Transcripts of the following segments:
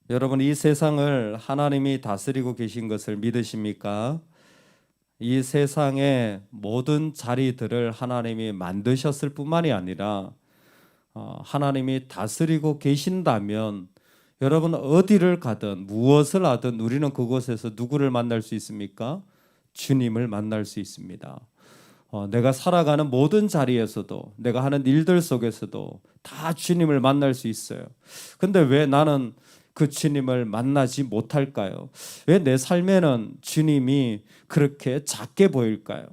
여러분, 이 세상을 하나님이 다스리고 계신 것을 믿으십니까? 이 세상의 모든 자리들을 하나님이 만드셨을 뿐만이 아니라 하나님이 다스리고 계신다면 여러분 어디를 가든 무엇을 하든 우리는 그곳에서 누구를 만날 수 있습니까? 주님을 만날 수 있습니다. 내가 살아가는 모든 자리에서도 내가 하는 일들 속에서도 다 주님을 만날 수 있어요. 근데 왜 나는 그 주님을 만나지 못할까요? 왜 내 삶에는 주님이 그렇게 작게 보일까요?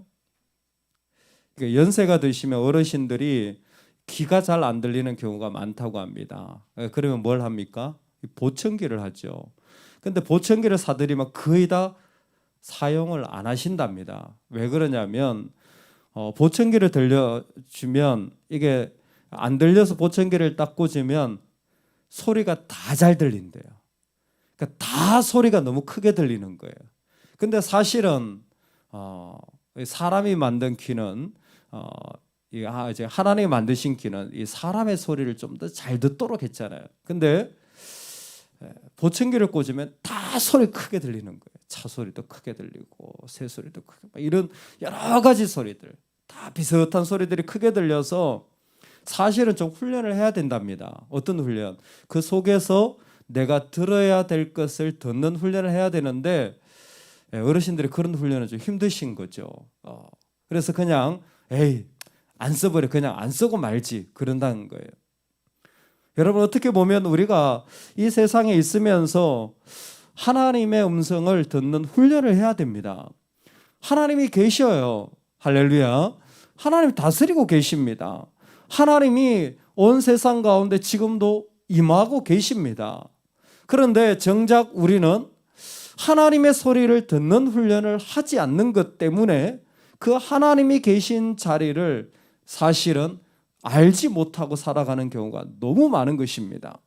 연세가 드시면 어르신들이 귀가 잘 안 들리는 경우가 많다고 합니다. 그러면 뭘 합니까? 보청기를 하죠. 근데 보청기를 사드리면 거의 다 사용을 안 하신답니다. 왜 그러냐면 보청기를 들려주면 이게 안 들려서 보청기를 딱 꽂으면 소리가 다 잘 들린대요. 그러니까 다 소리가 너무 크게 들리는 거예요. 근데 사실은 사람이 만든 귀는 이제 하나님이 만드신 귀는 이 사람의 소리를 좀 더 잘 듣도록 했잖아요. 근데 보청기를 꽂으면 다 소리 크게 들리는 거예요. 차 소리도 크게 들리고 새 소리도 크게, 이런 여러 가지 소리들 다 비슷한 소리들이 크게 들려서 사실은 좀 훈련을 해야 된답니다. 어떤 훈련? 그 속에서 내가 들어야 될 것을 듣는 훈련을 해야 되는데 어르신들이 그런 훈련은 좀 힘드신 거죠. 그래서 그냥 안 써버려, 그냥 안 쓰고 말지, 그런다는 거예요. 여러분, 어떻게 보면 우리가 이 세상에 있으면서 하나님의 음성을 듣는 훈련을 해야 됩니다. 하나님이 계셔요. 할렐루야. 하나님이 다스리고 계십니다. 하나님이 온 세상 가운데 지금도 임하고 계십니다. 그런데 정작 우리는 하나님의 소리를 듣는 훈련을 하지 않는 것 때문에 그 하나님이 계신 자리를 사실은 알지 못하고 살아가는 경우가 너무 많은 것입니다.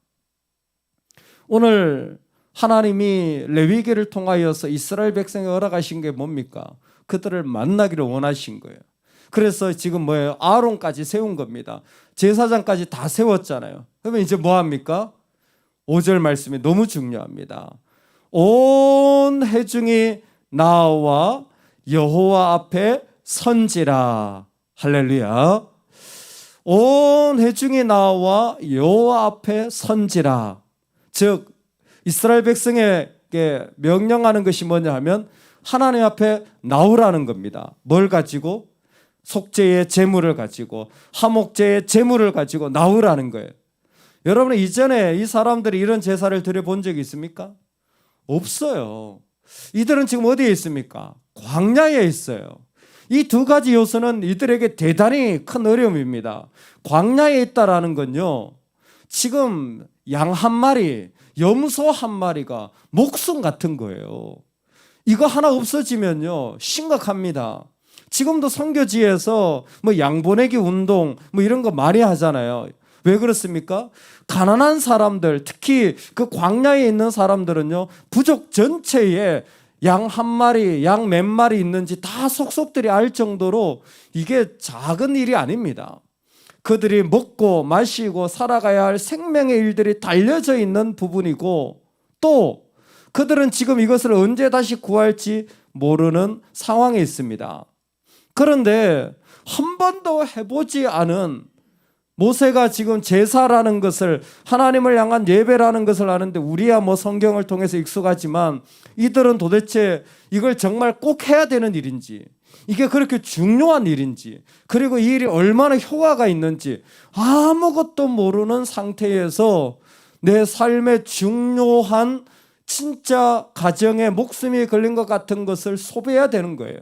오늘 하나님이 레위기를 통하여서 이스라엘 백성에 허락하신 게 뭡니까? 그들을 만나기를 원하신 거예요. 그래서 지금 뭐예요? 아론까지 세운 겁니다. 제사장까지 다 세웠잖아요. 그러면 이제 뭐 합니까? 5절 말씀이 너무 중요합니다. 온 회중이 나와 여호와 앞에 선지라. 할렐루야. 온 회중이 나와 여호와 앞에 선지라. 즉 이스라엘 백성에게 명령하는 것이 뭐냐 하면 하나님 앞에 나오라는 겁니다. 뭘 가지고? 속죄의 제물을 가지고, 화목제의 제물을 가지고 나오라는 거예요. 여러분, 이전에 이 사람들이 이런 제사를 드려본 적이 있습니까? 없어요. 이들은 지금 어디에 있습니까? 광야에 있어요. 이 두 가지 요소는 이들에게 대단히 큰 어려움입니다. 광야에 있다라는 건요, 지금 양 한 마리, 염소 한 마리가 목숨 같은 거예요. 이거 하나 없어지면요 심각합니다. 지금도 선교지에서 뭐 양보내기 운동 뭐 이런 거 많이 하잖아요. 왜 그렇습니까? 가난한 사람들, 특히 그 광야에 있는 사람들은요, 부족 전체에 양 한 마리, 양 몇 마리 있는지 다 속속들이 알 정도로 이게 작은 일이 아닙니다. 그들이 먹고 마시고 살아가야 할 생명의 일들이 달려져 있는 부분이고, 또 그들은 지금 이것을 언제 다시 구할지 모르는 상황에 있습니다. 그런데 한 번도 해보지 않은 모세가 지금 제사라는 것을, 하나님을 향한 예배라는 것을 아는데, 우리야 뭐 성경을 통해서 익숙하지만 이들은 도대체 이걸 정말 꼭 해야 되는 일인지, 이게 그렇게 중요한 일인지, 그리고 이 일이 얼마나 효과가 있는지 아무것도 모르는 상태에서 내 삶의 중요한 진짜 가정에 목숨이 걸린 것 같은 것을 소비해야 되는 거예요.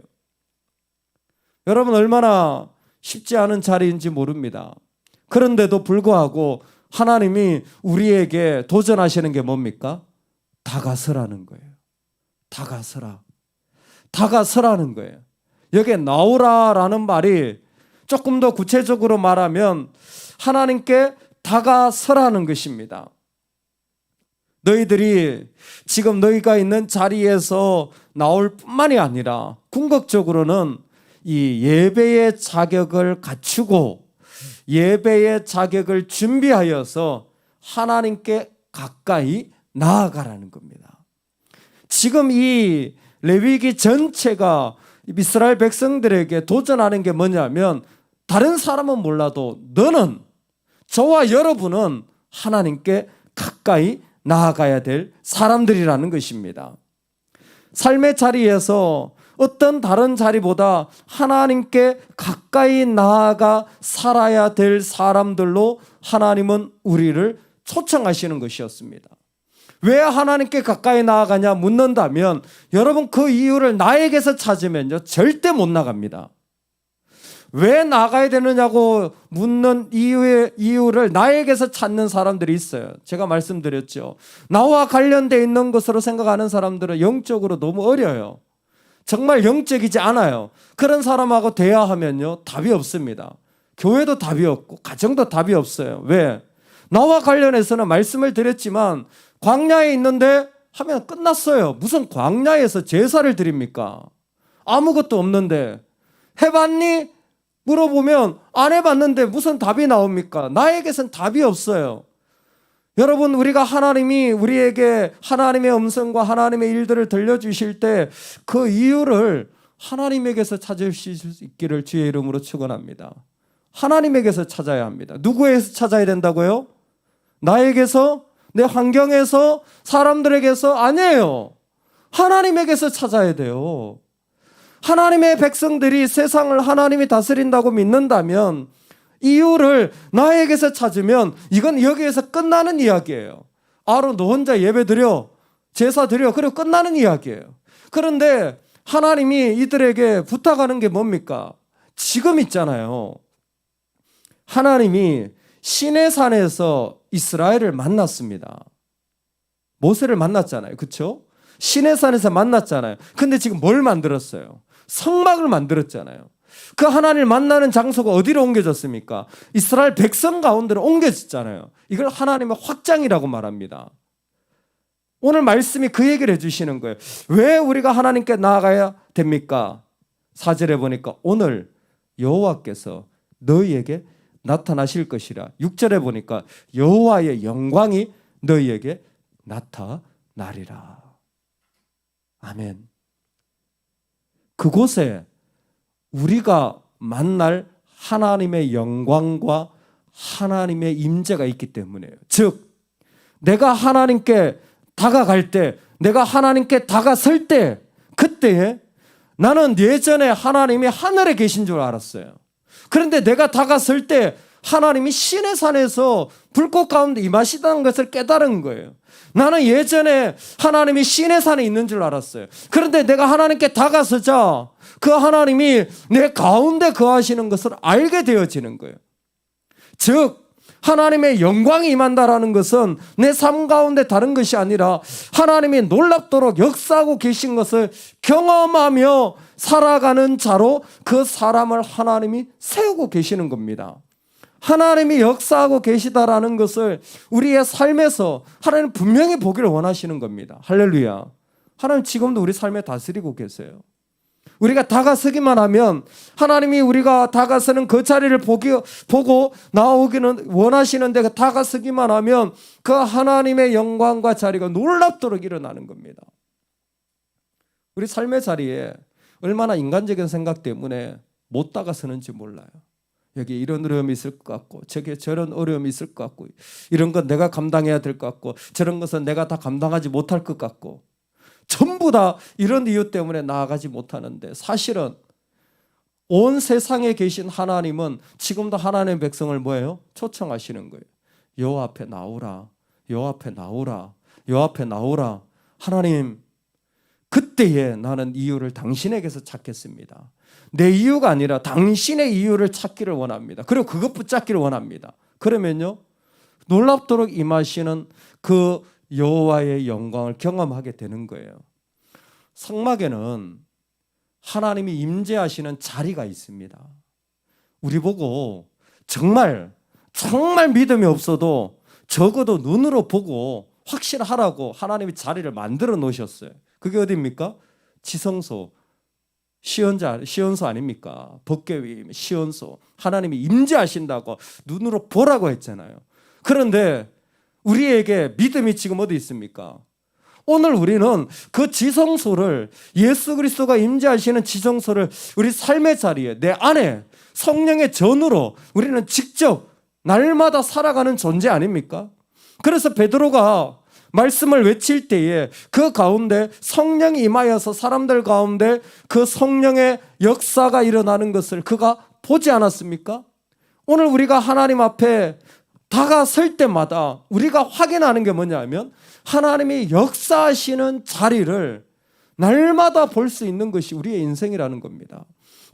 여러분, 얼마나 쉽지 않은 자리인지 모릅니다. 그런데도 불구하고 하나님이 우리에게 도전하시는 게 뭡니까? 다가서라는 거예요. 다가서라. 다가서라는 거예요. 여기에 나오라라는 말이 조금 더 구체적으로 말하면 하나님께 다가서라는 것입니다. 너희들이 지금 너희가 있는 자리에서 나올 뿐만이 아니라 궁극적으로는 이 예배의 자격을 갖추고 예배의 자격을 준비하여서 하나님께 가까이 나아가라는 겁니다. 지금 이 레위기 전체가 이스라엘 백성들에게 도전하는 게 뭐냐면, 다른 사람은 몰라도 너는, 저와 여러분은 하나님께 가까이 나아가야 될 사람들이라는 것입니다. 삶의 자리에서 어떤 다른 자리보다 하나님께 가까이 나아가 살아야 될 사람들로 하나님은 우리를 초청하시는 것이었습니다. 왜 하나님께 가까이 나아가냐 묻는다면, 여러분 그 이유를 나에게서 찾으면요 절대 못 나갑니다. 왜 나가야 되느냐고 묻는 이유를 나에게서 찾는 사람들이 있어요. 제가 말씀드렸죠. 나와 관련되어 있는 것으로 생각하는 사람들은 영적으로 너무 어려요. 정말 영적이지 않아요. 그런 사람하고 대화하면요 답이 없습니다. 교회도 답이 없고 가정도 답이 없어요. 왜? 나와 관련해서는 말씀을 드렸지만 광야에 있는데 하면 끝났어요. 무슨 광야에서 제사를 드립니까? 아무것도 없는데. 해봤니? 물어보면 안 해봤는데 무슨 답이 나옵니까? 나에게선 답이 없어요. 여러분, 우리가 하나님이 우리에게 하나님의 음성과 하나님의 일들을 들려주실 때 그 이유를 하나님에게서 찾을 수 있기를 주의 이름으로 축원합니다. 하나님에게서 찾아야 합니다. 누구에게서 찾아야 된다고요? 나에게서? 내 환경에서? 사람들에게서? 아니에요. 하나님에게서 찾아야 돼요. 하나님의 백성들이 세상을 하나님이 다스린다고 믿는다면, 이유를 나에게서 찾으면 이건 여기에서 끝나는 이야기예요. 아론 너 혼자 예배 드려, 제사 드려, 그리고 끝나는 이야기예요. 그런데 하나님이 이들에게 부탁하는 게 뭡니까? 지금 있잖아요. 하나님이 시내산에서 이스라엘을 만났습니다. 모세를 만났잖아요. 그렇죠? 시내산에서 만났잖아요. 근데 지금 뭘 만들었어요? 성막을 만들었잖아요. 그 하나님을 만나는 장소가 어디로 옮겨졌습니까? 이스라엘 백성 가운데로 옮겨졌잖아요. 이걸 하나님의 확장이라고 말합니다. 오늘 말씀이 그 얘기를 해주시는 거예요. 왜 우리가 하나님께 나아가야 됩니까? 4절에 보니까 오늘 여호와께서 너희에게 나타나실 것이라. 6절에 보니까 여호와의 영광이 너희에게 나타나리라. 아멘. 그곳에 우리가 만날 하나님의 영광과 하나님의 임재가 있기 때문이에요. 즉, 내가 하나님께 다가갈 때, 내가 하나님께 다가설 때, 그때에 나는 예전에 하나님이 하늘에 계신 줄 알았어요. 그런데 내가 다가설 때 하나님이 시내산에서 불꽃 가운데 임하시다는 것을 깨달은 거예요. 나는 예전에 하나님이 시내산에 있는 줄 알았어요. 그런데 내가 하나님께 다가서자 그 하나님이 내 가운데 거하시는 것을 알게 되어지는 거예요. 즉, 하나님의 영광이 임한다라는 것은 내 삶 가운데 다른 것이 아니라 하나님이 놀랍도록 역사하고 계신 것을 경험하며 살아가는 자로 그 사람을 하나님이 세우고 계시는 겁니다. 하나님이 역사하고 계시다라는 것을 우리의 삶에서 하나님 분명히 보기를 원하시는 겁니다. 할렐루야. 하나님 지금도 우리 삶에 다스리고 계세요. 우리가 다가서기만 하면 하나님이 우리가 다가서는 그 자리를 보고 나오기는 원하시는데, 그 다가서기만 하면 그 하나님의 영광과 자리가 놀랍도록 일어나는 겁니다. 우리 삶의 자리에 얼마나 인간적인 생각 때문에 못 다가서는지 몰라요. 여기 이런 어려움이 있을 것 같고, 저기 저런 어려움이 있을 것 같고, 이런 건 내가 감당해야 될 것 같고, 저런 것은 내가 다 감당하지 못할 것 같고, 전부 다 이런 이유 때문에 나아가지 못하는데, 사실은 온 세상에 계신 하나님은 지금도 하나님의 백성을 뭐예요? 초청하시는 거예요. 여호와 앞에 나오라, 여호와 앞에 나오라, 여호와 앞에 나오라. 하나님, 그때에 나는 이유를 당신에게서 찾겠습니다. 내 이유가 아니라 당신의 이유를 찾기를 원합니다. 그리고 그것 붙잡기를 원합니다. 그러면요, 놀랍도록 임하시는 그 여호와의 영광을 경험하게 되는 거예요. 성막에는 하나님이 임재하시는 자리가 있습니다. 우리 보고 정말 믿음이 없어도 적어도 눈으로 보고 확신하라고 하나님이 자리를 만들어 놓으셨어요. 그게 어디입니까? 지성소, 시온소 아닙니까? 법궤위, 시온소. 하나님이 임재하신다고 눈으로 보라고 했잖아요. 그런데 우리에게 믿음이 지금 어디 있습니까? 오늘 우리는 그 지성소를, 예수 그리스도가 임재하시는 지성소를 우리 삶의 자리에, 내 안에 성령의 전으로 우리는 직접 날마다 살아가는 존재 아닙니까? 그래서 베드로가 말씀을 외칠 때에 그 가운데 성령이 임하여서 사람들 가운데 그 성령의 역사가 일어나는 것을 그가 보지 않았습니까? 오늘 우리가 하나님 앞에 다가설 때마다 우리가 확인하는 게 뭐냐면 하나님이 역사하시는 자리를 날마다 볼 수 있는 것이 우리의 인생이라는 겁니다.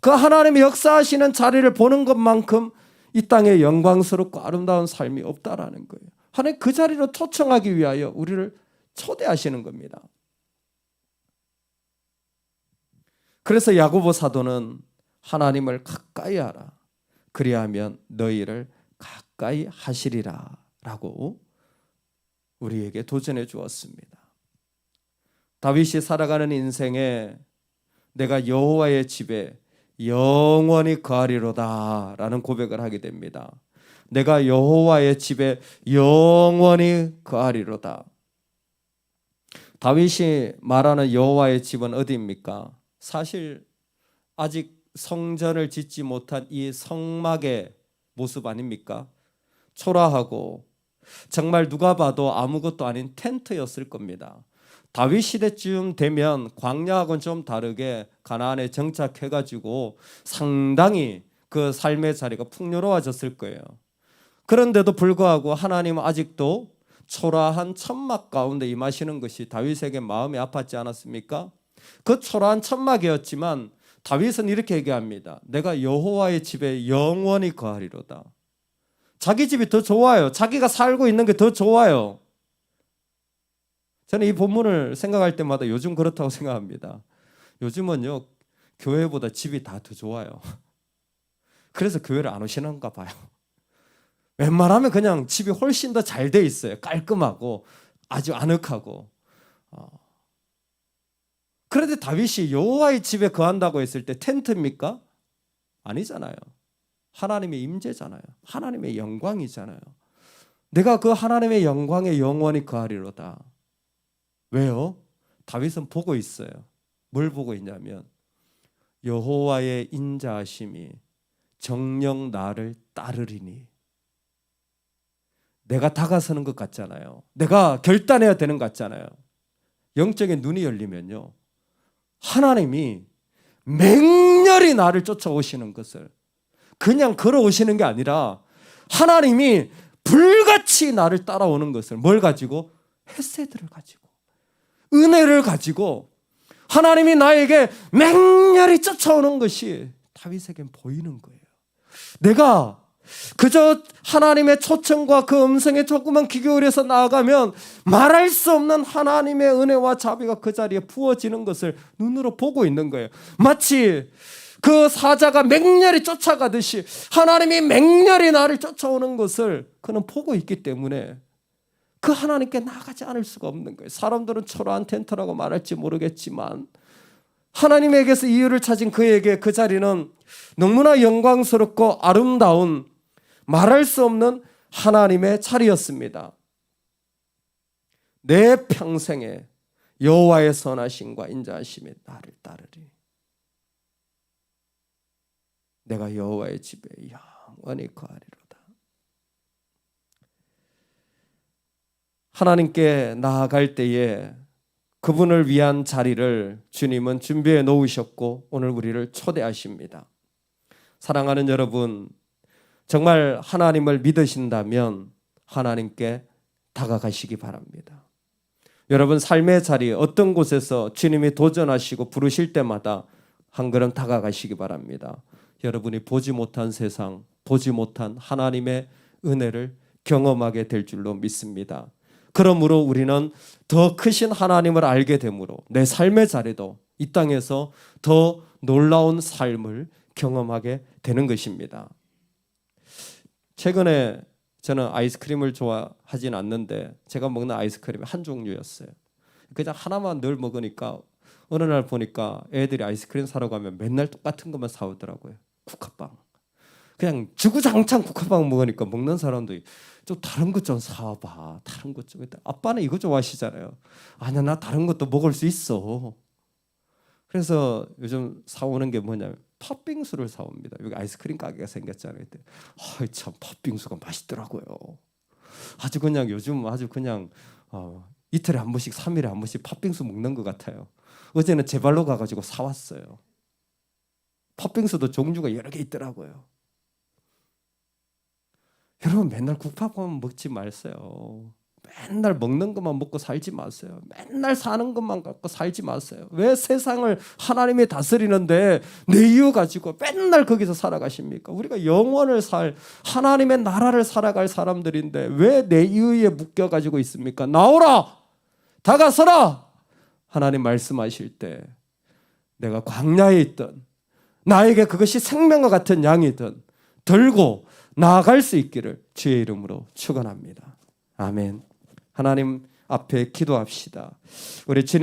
그 하나님이 역사하시는 자리를 보는 것만큼 이 땅에 영광스럽고 아름다운 삶이 없다라는 거예요. 하나님 그 자리로 초청하기 위하여 우리를 초대하시는 겁니다. 그래서 야고보 사도는 하나님을 가까이 하라. 그리하면 너희를 가까이 하시리라 라고 우리에게 도전해 주었습니다. 다윗이 살아가는 인생에 내가 여호와의 집에 영원히 거하리로다 라는 고백을 하게 됩니다. 내가 여호와의 집에 영원히 거하리로다. 다윗이 말하는 여호와의 집은 어디입니까? 사실 아직 성전을 짓지 못한 이 성막의 모습 아닙니까? 초라하고 정말 누가 봐도 아무것도 아닌 텐트였을 겁니다. 다윗 시대쯤 되면 광야하고는 좀 다르게 가나안에 정착해가지고 상당히 그 삶의 자리가 풍요로워졌을 거예요. 그런데도 불구하고 하나님은 아직도 초라한 천막 가운데 임하시는 것이 다윗에게 마음이 아팠지 않았습니까? 그 초라한 천막이었지만 다윗은 이렇게 얘기합니다. 내가 여호와의 집에 영원히 거하리로다. 자기 집이 더 좋아요. 자기가 살고 있는 게 더 좋아요. 저는 이 본문을 생각할 때마다 요즘 그렇다고 생각합니다. 요즘은요, 교회보다 집이 다 더 좋아요. 그래서 교회를 안 오시는가 봐요. 웬만하면 그냥 집이 훨씬 더 잘 돼 있어요. 깔끔하고 아주 아늑하고. 그런데 다윗이 여호와의 집에 거한다고 했을 때 텐트입니까? 아니잖아요. 하나님의 임재잖아요. 하나님의 영광이잖아요. 내가 그 하나님의 영광에 영원히 거하리로다. 왜요? 다윗은 보고 있어요. 뭘 보고 있냐면 여호와의 인자하심이 정녕 나를 따르리니. 내가 다가서는 것 같잖아요. 내가 결단해야 되는 것 같잖아요. 영적인 눈이 열리면요, 하나님이 맹렬히 나를 쫓아오시는 것을, 그냥 걸어오시는 게 아니라 하나님이 불같이 나를 따라오는 것을, 뭘 가지고? 헤세드를 가지고, 은혜를 가지고 하나님이 나에게 맹렬히 쫓아오는 것이 다윗에겐 보이는 거예요. 내가 그저 하나님의 초청과 그 음성에 조금만 귀 기울여서 나아가면 말할 수 없는 하나님의 은혜와 자비가 그 자리에 부어지는 것을 눈으로 보고 있는 거예요. 마치 그 사자가 맹렬히 쫓아가듯이 하나님이 맹렬히 나를 쫓아오는 것을 그는 보고 있기 때문에 그 하나님께 나아가지 않을 수가 없는 거예요. 사람들은 초라한 텐트라고 말할지 모르겠지만 하나님에게서 이유를 찾은 그에게 그 자리는 너무나 영광스럽고 아름다운, 말할 수 없는 하나님의 자리였습니다. 내 평생에 여호와의 선하심과 인자하심이 나를 따르리. 내가 여호와의 집에 영원히 거하리로다. 하나님께 나아갈 때에 그분을 위한 자리를 주님은 준비해 놓으셨고 오늘 우리를 초대하십니다. 사랑하는 여러분, 정말 하나님을 믿으신다면 하나님께 다가가시기 바랍니다. 여러분 삶의 자리 어떤 곳에서 주님이 도전하시고 부르실 때마다 한 걸음 다가가시기 바랍니다. 여러분이 보지 못한 세상, 보지 못한 하나님의 은혜를 경험하게 될 줄로 믿습니다. 그러므로 우리는 더 크신 하나님을 알게 되므로 내 삶의 자리도 이 땅에서 더 놀라운 삶을 경험하게 되는 것입니다. 최근에 저는 아이스크림을 좋아하진 않는데 제가 먹는 아이스크림이 한 종류였어요. 그냥 하나만 늘 먹으니까 어느 날 보니까 애들이 아이스크림 사러 가면 맨날 똑같은 것만 사오더라고요. 국화빵. 그냥 주구장창 국화빵 먹으니까 먹는 사람도 좀 다른 것 좀 사와봐. 다른 것 좀. 아빠는 이거 좋아하시잖아요. 아니야, 나 다른 것도 먹을 수 있어. 그래서 요즘 사오는 게 뭐냐면 팥빙수를 사옵니다. 여기 아이스크림 가게가 생겼잖아요. 참 팥빙수가 맛있더라고요. 아주 그냥 요즘 아주 그냥 이틀에 한 번씩 3일에 한 번씩 팥빙수 먹는 것 같아요. 어제는 제 발로 가가지고 사왔어요. 팥빙수도 종류가 여러 개 있더라고요. 여러분 맨날 국밥만 먹지 마세요. 맨날 먹는 것만 먹고 살지 마세요. 맨날 사는 것만 갖고 살지 마세요. 왜 세상을 하나님이 다스리는데 내 이유 가지고 맨날 거기서 살아가십니까? 우리가 영원을 살 하나님의 나라를 살아갈 사람들인데 왜 내 이유에 묶여가지고 있습니까? 나오라! 다가서라! 하나님 말씀하실 때 내가 광야에 있던 나에게 그것이 생명과 같은 양이든 들고 나아갈 수 있기를 주의 이름으로 축원합니다. 아멘. 하나님 앞에 기도합시다. 우리 주님